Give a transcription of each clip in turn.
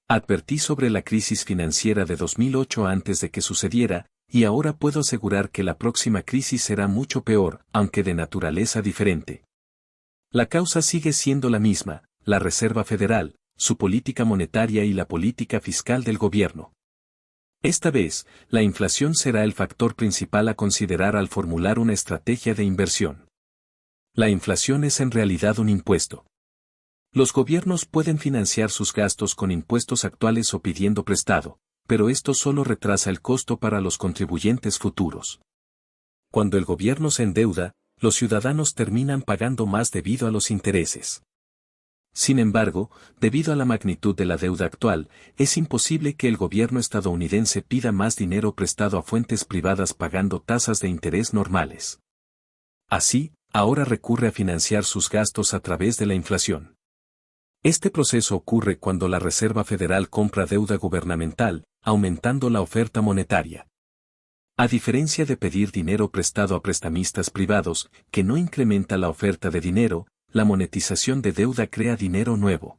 Advertí sobre la crisis financiera de 2008 antes de que sucediera, y ahora puedo asegurar que la próxima crisis será mucho peor, aunque de naturaleza diferente. La causa sigue siendo la misma, la Reserva Federal, su política monetaria y la política fiscal del gobierno. Esta vez, la inflación será el factor principal a considerar al formular una estrategia de inversión. La inflación es en realidad un impuesto. Los gobiernos pueden financiar sus gastos con impuestos actuales o pidiendo prestado, pero esto solo retrasa el costo para los contribuyentes futuros. Cuando el gobierno se endeuda, los ciudadanos terminan pagando más debido a los intereses. Sin embargo, debido a la magnitud de la deuda actual, es imposible que el gobierno estadounidense pida más dinero prestado a fuentes privadas pagando tasas de interés normales. Así, ahora recurre a financiar sus gastos a través de la inflación. Este proceso ocurre cuando la Reserva Federal compra deuda gubernamental, aumentando la oferta monetaria. A diferencia de pedir dinero prestado a prestamistas privados, que no incrementa la oferta de dinero, la monetización de deuda crea dinero nuevo.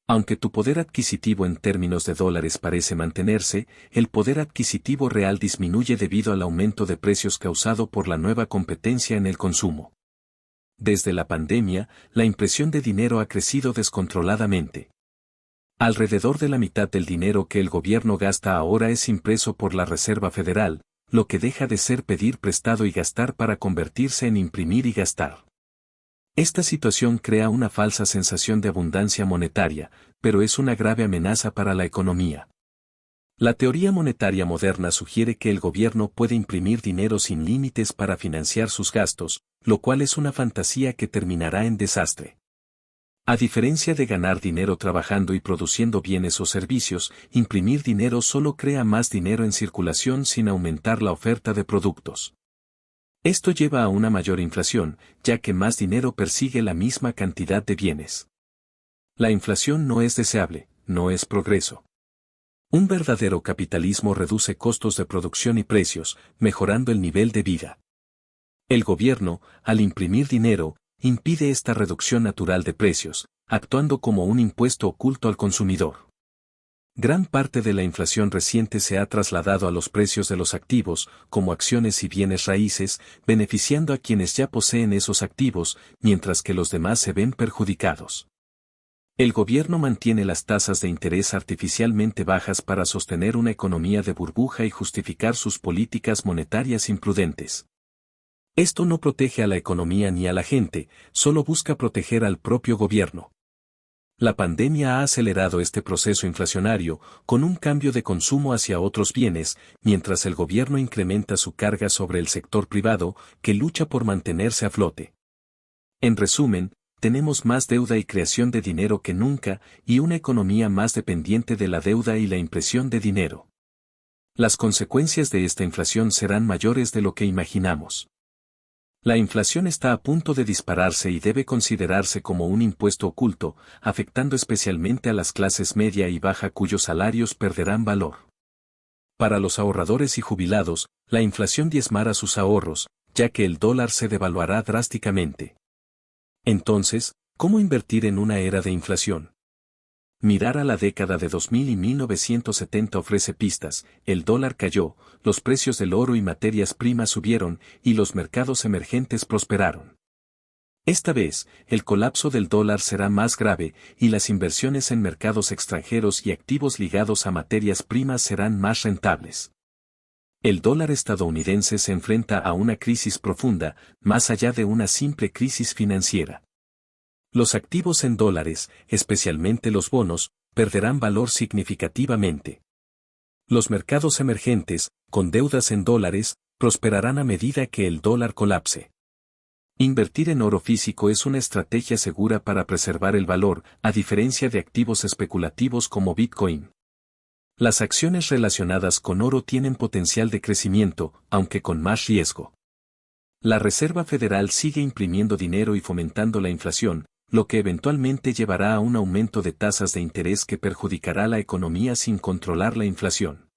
Aunque tu poder adquisitivo en términos de dólares parece mantenerse, el poder adquisitivo real disminuye debido al aumento de precios causado por la nueva competencia en el consumo. Desde la pandemia, la impresión de dinero ha crecido descontroladamente. Alrededor de la mitad del dinero que el gobierno gasta ahora es impreso por la Reserva Federal, lo que deja de ser pedir prestado y gastar para convertirse en imprimir y gastar. Esta situación crea una falsa sensación de abundancia monetaria, pero es una grave amenaza para la economía. La teoría monetaria moderna sugiere que el gobierno puede imprimir dinero sin límites para financiar sus gastos, lo cual es una fantasía que terminará en desastre. A diferencia de ganar dinero trabajando y produciendo bienes o servicios, imprimir dinero solo crea más dinero en circulación sin aumentar la oferta de productos. Esto lleva a una mayor inflación, ya que más dinero persigue la misma cantidad de bienes. La inflación no es deseable, no es progreso. Un verdadero capitalismo reduce costos de producción y precios, mejorando el nivel de vida. El gobierno, al imprimir dinero, impide esta reducción natural de precios, actuando como un impuesto oculto al consumidor. Gran parte de la inflación reciente se ha trasladado a los precios de los activos, como acciones y bienes raíces, beneficiando a quienes ya poseen esos activos, mientras que los demás se ven perjudicados. El gobierno mantiene las tasas de interés artificialmente bajas para sostener una economía de burbuja y justificar sus políticas monetarias imprudentes. Esto no protege a la economía ni a la gente, solo busca proteger al propio gobierno. La pandemia ha acelerado este proceso inflacionario, con un cambio de consumo hacia otros bienes, mientras el gobierno incrementa su carga sobre el sector privado, que lucha por mantenerse a flote. En resumen, tenemos más deuda y creación de dinero que nunca, y una economía más dependiente de la deuda y la impresión de dinero. Las consecuencias de esta inflación serán mayores de lo que imaginamos. La inflación está a punto de dispararse y debe considerarse como un impuesto oculto, afectando especialmente a las clases media y baja cuyos salarios perderán valor. Para los ahorradores y jubilados, la inflación diezmará sus ahorros, ya que el dólar se devaluará drásticamente. Entonces, ¿cómo invertir en una era de inflación? Mirar a la década de 2000 y 1970 ofrece pistas: el dólar cayó, los precios del oro y materias primas subieron, y los mercados emergentes prosperaron. Esta vez, el colapso del dólar será más grave, y las inversiones en mercados extranjeros y activos ligados a materias primas serán más rentables. El dólar estadounidense se enfrenta a una crisis profunda, más allá de una simple crisis financiera. Los activos en dólares, especialmente los bonos, perderán valor significativamente. Los mercados emergentes, con deudas en dólares, prosperarán a medida que el dólar colapse. Invertir en oro físico es una estrategia segura para preservar el valor, a diferencia de activos especulativos como Bitcoin. Las acciones relacionadas con oro tienen potencial de crecimiento, aunque con más riesgo. La Reserva Federal sigue imprimiendo dinero y fomentando la inflación, lo que eventualmente llevará a un aumento de tasas de interés que perjudicará la economía sin controlar la inflación.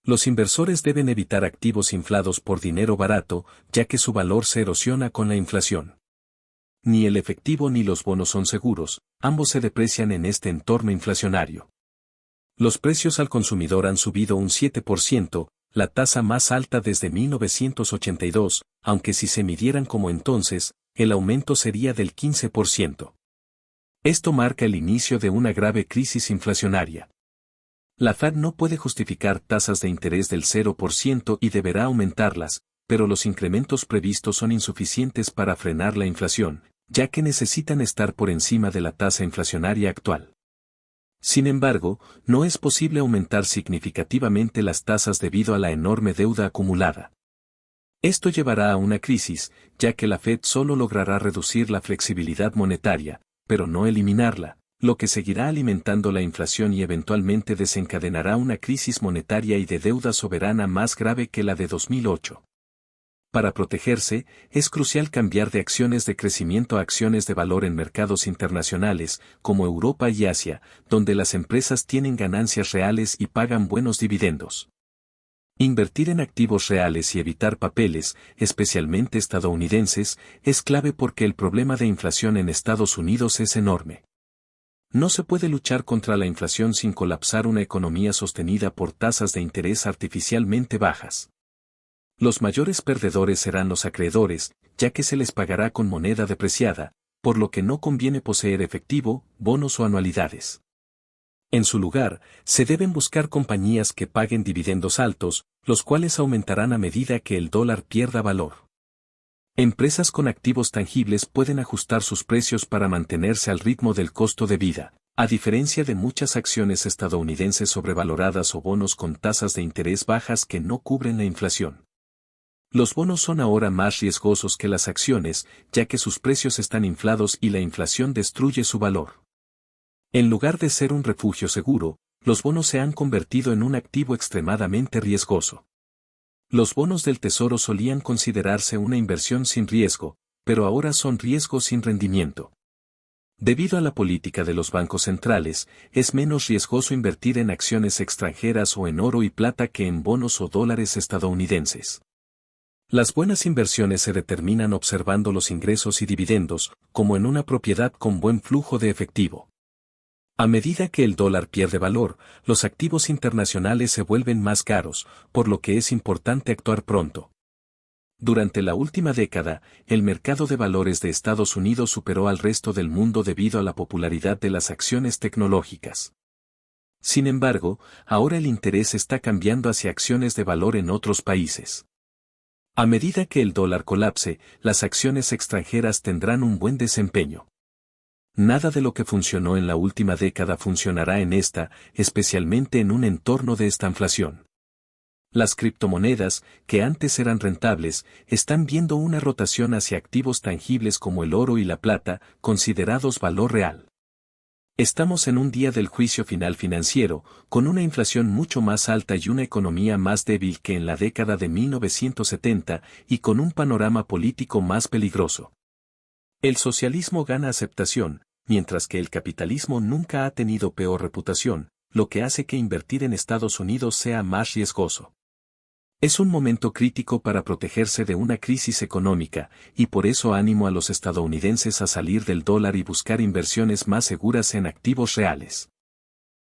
Los inversores deben evitar activos inflados por dinero barato, ya que su valor se erosiona con la inflación. Ni el efectivo ni los bonos son seguros, ambos se deprecian en este entorno inflacionario. Los precios al consumidor han subido un 7%, la tasa más alta desde 1982, aunque si se midieran como entonces, el aumento sería del 15%. Esto marca el inicio de una grave crisis inflacionaria. La Fed no puede justificar tasas de interés del 0% y deberá aumentarlas, pero los incrementos previstos son insuficientes para frenar la inflación, ya que necesitan estar por encima de la tasa inflacionaria actual. Sin embargo, no es posible aumentar significativamente las tasas debido a la enorme deuda acumulada. Esto llevará a una crisis, ya que la Fed solo logrará reducir la flexibilidad monetaria, pero no eliminarla, lo que seguirá alimentando la inflación y eventualmente desencadenará una crisis monetaria y de deuda soberana más grave que la de 2008. Para protegerse, es crucial cambiar de acciones de crecimiento a acciones de valor en mercados internacionales, como Europa y Asia, donde las empresas tienen ganancias reales y pagan buenos dividendos. Invertir en activos reales y evitar papeles, especialmente estadounidenses, es clave porque el problema de inflación en Estados Unidos es enorme. No se puede luchar contra la inflación sin colapsar una economía sostenida por tasas de interés artificialmente bajas. Los mayores perdedores serán los acreedores, ya que se les pagará con moneda depreciada, por lo que no conviene poseer efectivo, bonos o anualidades. En su lugar, se deben buscar compañías que paguen dividendos altos, los cuales aumentarán a medida que el dólar pierda valor. Empresas con activos tangibles pueden ajustar sus precios para mantenerse al ritmo del costo de vida, a diferencia de muchas acciones estadounidenses sobrevaloradas o bonos con tasas de interés bajas que no cubren la inflación. Los bonos son ahora más riesgosos que las acciones, ya que sus precios están inflados y la inflación destruye su valor. En lugar de ser un refugio seguro, los bonos se han convertido en un activo extremadamente riesgoso. Los bonos del Tesoro solían considerarse una inversión sin riesgo, pero ahora son riesgo sin rendimiento. Debido a la política de los bancos centrales, es menos riesgoso invertir en acciones extranjeras o en oro y plata que en bonos o dólares estadounidenses. Las buenas inversiones se determinan observando los ingresos y dividendos, como en una propiedad con buen flujo de efectivo. A medida que el dólar pierde valor, los activos internacionales se vuelven más caros, por lo que es importante actuar pronto. Durante la última década, el mercado de valores de Estados Unidos superó al resto del mundo debido a la popularidad de las acciones tecnológicas. Sin embargo, ahora el interés está cambiando hacia acciones de valor en otros países. A medida que el dólar colapse, las acciones extranjeras tendrán un buen desempeño. Nada de lo que funcionó en la última década funcionará en esta, especialmente en un entorno de estanflación. Las criptomonedas, que antes eran rentables, están viendo una rotación hacia activos tangibles como el oro y la plata, considerados valor real. Estamos en un día del juicio final financiero, con una inflación mucho más alta y una economía más débil que en la década de 1970, y con un panorama político más peligroso. El socialismo gana aceptación, mientras que el capitalismo nunca ha tenido peor reputación, lo que hace que invertir en Estados Unidos sea más riesgoso. Es un momento crítico para protegerse de una crisis económica, y por eso animo a los estadounidenses a salir del dólar y buscar inversiones más seguras en activos reales.